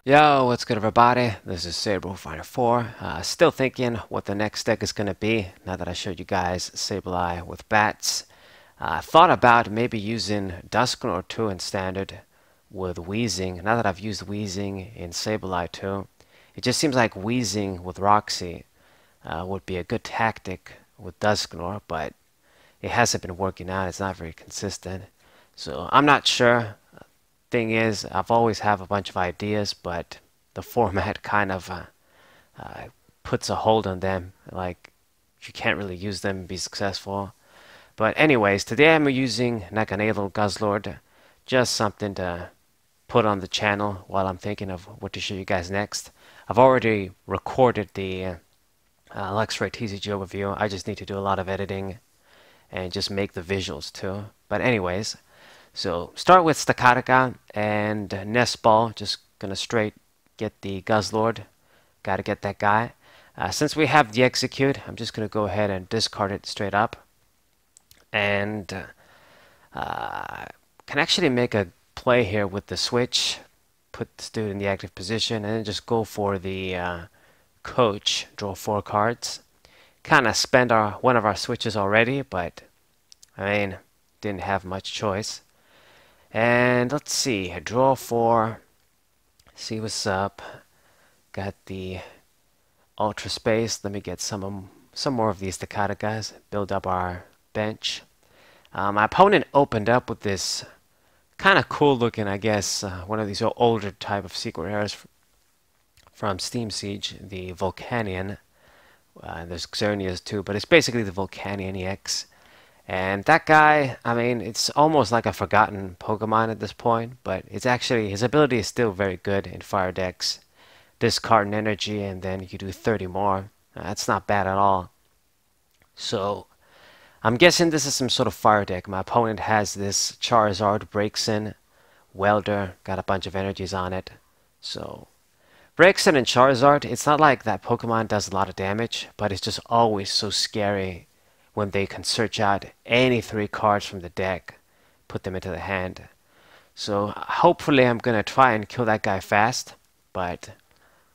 Yo, what's good everybody? This is Saber Fighter 4. Still thinking what the next deck is going to be now that I showed you guys Sableye with bats. Thought about maybe using Dusknoir 2 in Standard with Wheezing. Now that I've used Wheezing in Sableye 2, it just seems like Wheezing with Roxy would be a good tactic with Dusknoir, but it hasn't been working out. It's not very consistent. So I'm not sure. Thing is, I've always have a bunch of ideas, but the format kind of puts a hold on them. Like, you can't really use them and be successful. But anyways, today I'm using Naganadel Guzzlord. Just something to put on the channel while I'm thinking of what to show you guys next. I've already recorded the Luxray TCG overview. I just need to do a lot of editing and just make the visuals too. But anyways, so start with Stakataka and Nest Ball. Just gonna straight get the Guzzlord. Gotta get that guy. Since we have the Execute, I'm just gonna go ahead and discard it straight up. And can actually make a play here with the switch. Put this dude in the active position and then just go for the coach. Draw 4 cards. Kind of spend one of our switches already, but I mean, didn't have much choice. And let's see, draw 4, see what's up. Got the Ultra Space. Let me get some more of these Stakatakas, build up our bench. My opponent opened up with this kind of cool looking, I guess, one of these older type of secret rares from Steam Siege, the Volcanion. There's Xerneas too, but it's basically the Volcanion EX. And that guy, I mean, it's almost like a forgotten Pokemon at this point, but it's actually, his ability is still very good in fire decks. Discard an energy and then you do 30 more. That's not bad at all. So, I'm guessing this is some sort of fire deck. My opponent has this Charizard Braixen Welder, got a bunch of energies on it. So, Braixen and Charizard, it's not like that Pokemon does a lot of damage, but it's just always so scary when they can search out any 3 cards from the deck, put them into the hand. So hopefully I'm going to try and kill that guy fast, but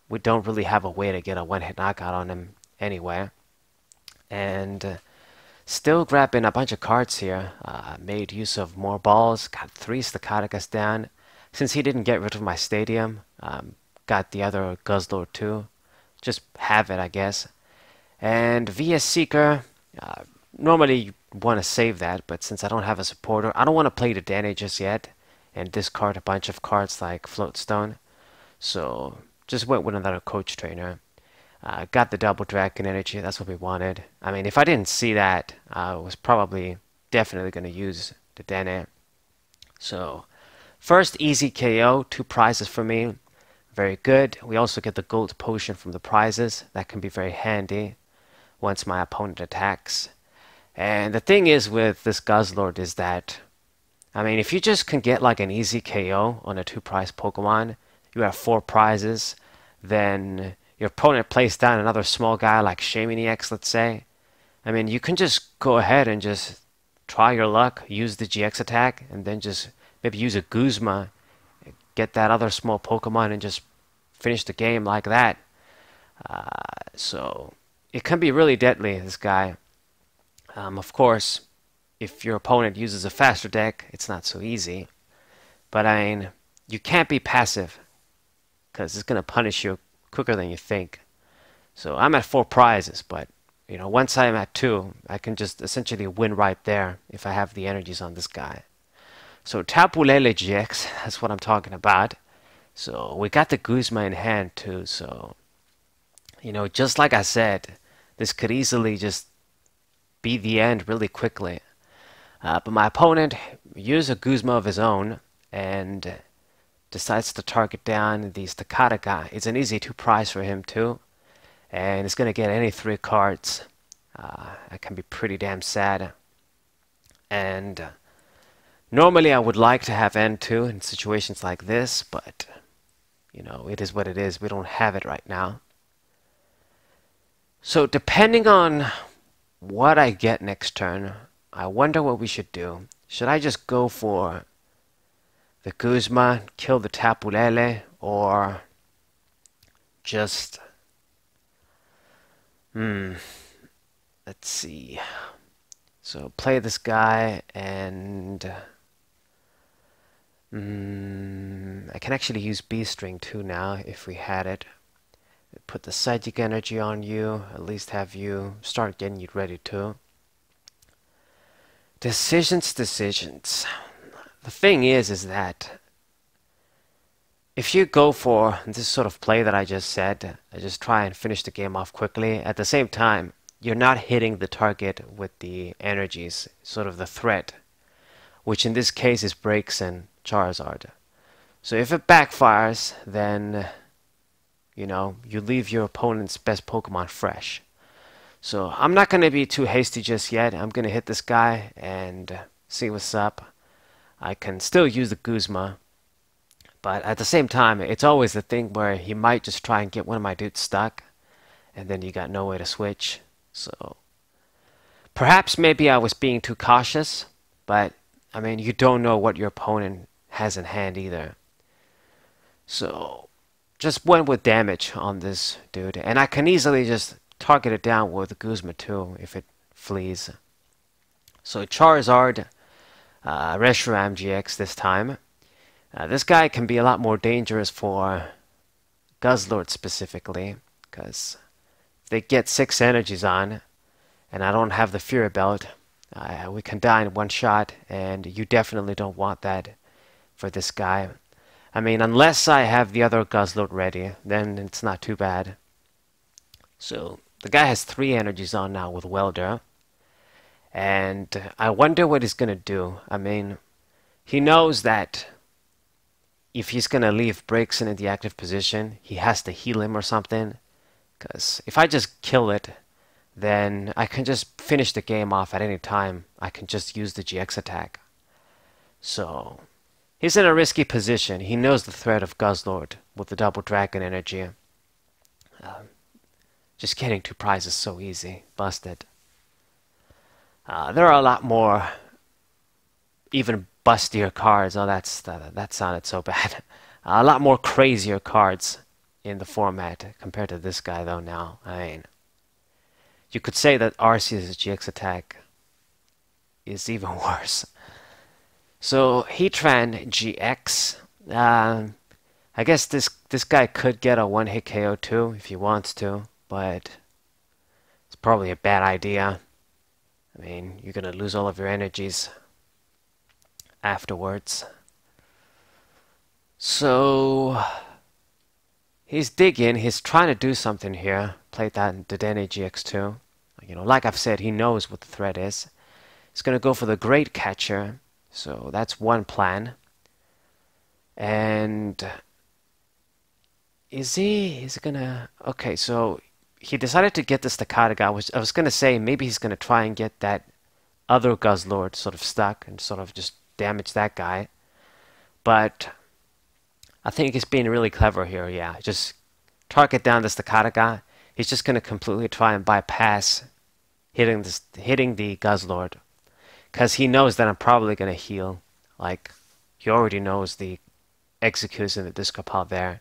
we don't really have a way to get a one-hit knockout on him anyway. And still grabbing a bunch of cards here. Made use of more balls, got 3 Stakatakas down. Since he didn't get rid of my stadium, got the other Guzzlord too. Just have it, I guess. And via Seeker, normally you want to save that, but since I don't have a supporter, I don't want to play the Danny just yet and discard a bunch of cards like Floatstone. So just went with another coach trainer. Got the double dragon energy, that's what we wanted. I mean, if I didn't see that, I was probably definitely going to use the Danny. So first easy KO, 2 prizes for me. Very good. We also get the gold potion from the prizes. That can be very handy once my opponent attacks. And the thing is with this Guzzlord is that, I mean, if you just can get like an easy KO on a 2-prize Pokemon, you have 4 prizes, then your opponent plays down another small guy like Shaymin EX, let's say. I mean, you can just go ahead and just try your luck, use the GX attack, and then just maybe use a Guzma, get that other small Pokemon, and just finish the game like that. So it can be really deadly, this guy. Of course, if your opponent uses a faster deck, it's not so easy. But I mean, you can't be passive, because it's going to punish you quicker than you think. So I'm at 4 prizes, but you know, once I'm at 2, I can just essentially win right there if I have the energies on this guy. So Tapu Lele GX, that's what I'm talking about. So we got the Guzma in hand too, so you know, just like I said, this could easily just be the end really quickly. But my opponent uses a Guzma of his own and decides to target down the Stakataka. It's an easy 2 prize for him too, and it's going to get any 3 cards. That can be pretty damn sad. And normally I would like to have N2 in situations like this, but you know, it is what it is. We don't have it right now. So depending on what I get next turn, I wonder what we should do. Should I just go for the Guzma, kill the Tapu Lele, or just... let's see. So play this guy, and I can actually use B-String too now if we had it. Put the psychic energy on you, at least have you start getting you ready to. Decisions. The thing is that if you go for this sort of play that I just said, I just try and finish the game off quickly, at the same time, you're not hitting the target with the energies, sort of the threat, which in this case is Braixen Charizard. So if it backfires, then, you know, you leave your opponent's best Pokemon fresh. So I'm not going to be too hasty just yet. I'm going to hit this guy and see what's up. I can still use the Guzma, but at the same time, it's always the thing where he might just try and get one of my dudes stuck, and then you got no way to switch. So perhaps maybe I was being too cautious, but I mean, you don't know what your opponent has in hand either. So just went with damage on this dude, and I can easily just target it down with the Guzma too if it flees. So Charizard, Reshiram GX this time. This guy can be a lot more dangerous for Guzzlord specifically, because if they get 6 energies on, and I don't have the Fury Belt, we can die in one shot, and you definitely don't want that for this guy. I mean, unless I have the other Guzzlord ready, then it's not too bad. So the guy has 3 energies on now with Welder, and I wonder what he's gonna do. I mean, he knows that if he's gonna leave Braixen in the active position, he has to heal him or something, because if I just kill it, then I can just finish the game off at any time. I can just use the GX attack. So he's in a risky position. He knows the threat of Guzzlord with the double dragon energy. Just getting 2 prizes so easy. Busted. There are a lot more even bustier cards. Oh, that sounded so bad. A lot more crazier cards in the format compared to this guy though now. I mean, you could say that Arceus' GX attack is even worse. So Heatran GX. I guess this guy could get a 1-hit KO too if he wants to, but it's probably a bad idea. I mean, you're gonna lose all of your energies afterwards. So he's digging, he's trying to do something here. Played that in Dedenne GX2. You know, like I've said, he knows what the threat is. He's gonna go for the Great Catcher. So that's one plan. And is he gonna... Okay, so he decided to get the Stakataka. I was gonna say maybe he's gonna try and get that other Guzzlord sort of stuck and sort of just damage that guy. But I think he's being really clever here, yeah. Just target down the Stakataka. He's just gonna completely try and bypass hitting the Guzzlord, because he knows that I'm probably gonna heal. Like, he already knows the Executes in the discard pile there.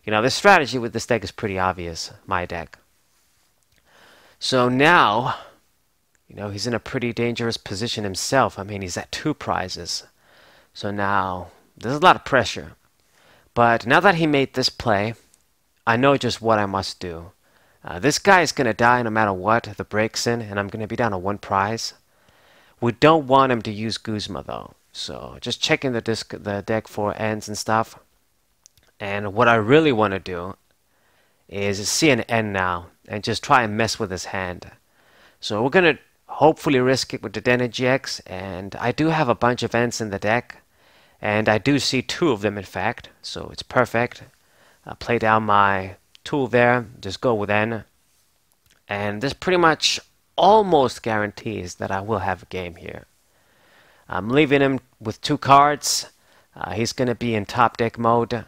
You know, the strategy with this deck is pretty obvious, my deck. So now, you know, he's in a pretty dangerous position himself. I mean, he's at 2 prizes. So now, there's a lot of pressure. But now that he made this play, I know just what I must do. This guy is going to die no matter what, the Braixen, and I'm going to be down to 1 prize. We don't want him to use Guzma though. So just checking the deck for ends and stuff. And what I really want to do is see an end now and just try and mess with his hand. So we're going to hopefully risk it with the Dedenne GX, and I do have a bunch of ends in the deck, and I do see 2 of them in fact, so it's perfect. Play down my tool there, just go with N, and this pretty much almost guarantees that I will have a game here. I'm leaving him with 2 cards. He's going to be in top deck mode.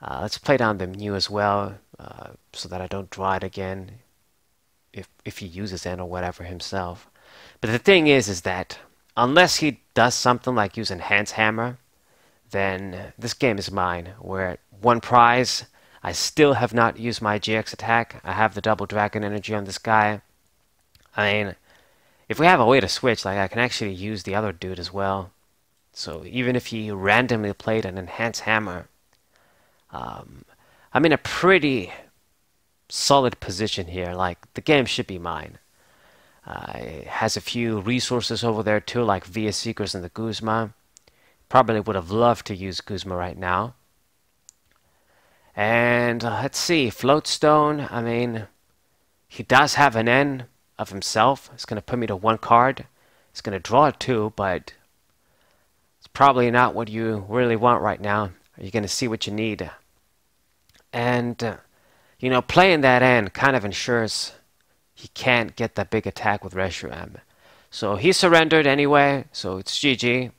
Let's play down the Mew as well, so that I don't draw it again if he uses N or whatever himself. But the thing is that unless he does something like use Enhance Hammer, then this game is mine. We're at 1 prize. I still have not used my GX attack. I have the double dragon energy on this guy. I mean, if we have a way to switch, like I can actually use the other dude as well. So even if he randomly played an enhanced hammer, I'm in a pretty solid position here. Like, the game should be mine. It has a few resources over there too, like Via Seekers and the Guzma. Probably would have loved to use Guzma right now. And let's see, Floatstone, I mean, he does have an N of himself. It's going to put me to 1 card. It's going to draw 2, but it's probably not what you really want right now. You're going to see what you need. And, you know, playing that N kind of ensures he can't get that big attack with Reshiram. So he surrendered anyway, so it's GG.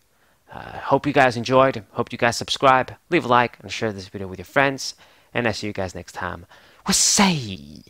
Hope you guys enjoyed. Hope you guys subscribe, leave a like, and share this video with your friends. And I'll see you guys next time. We'll say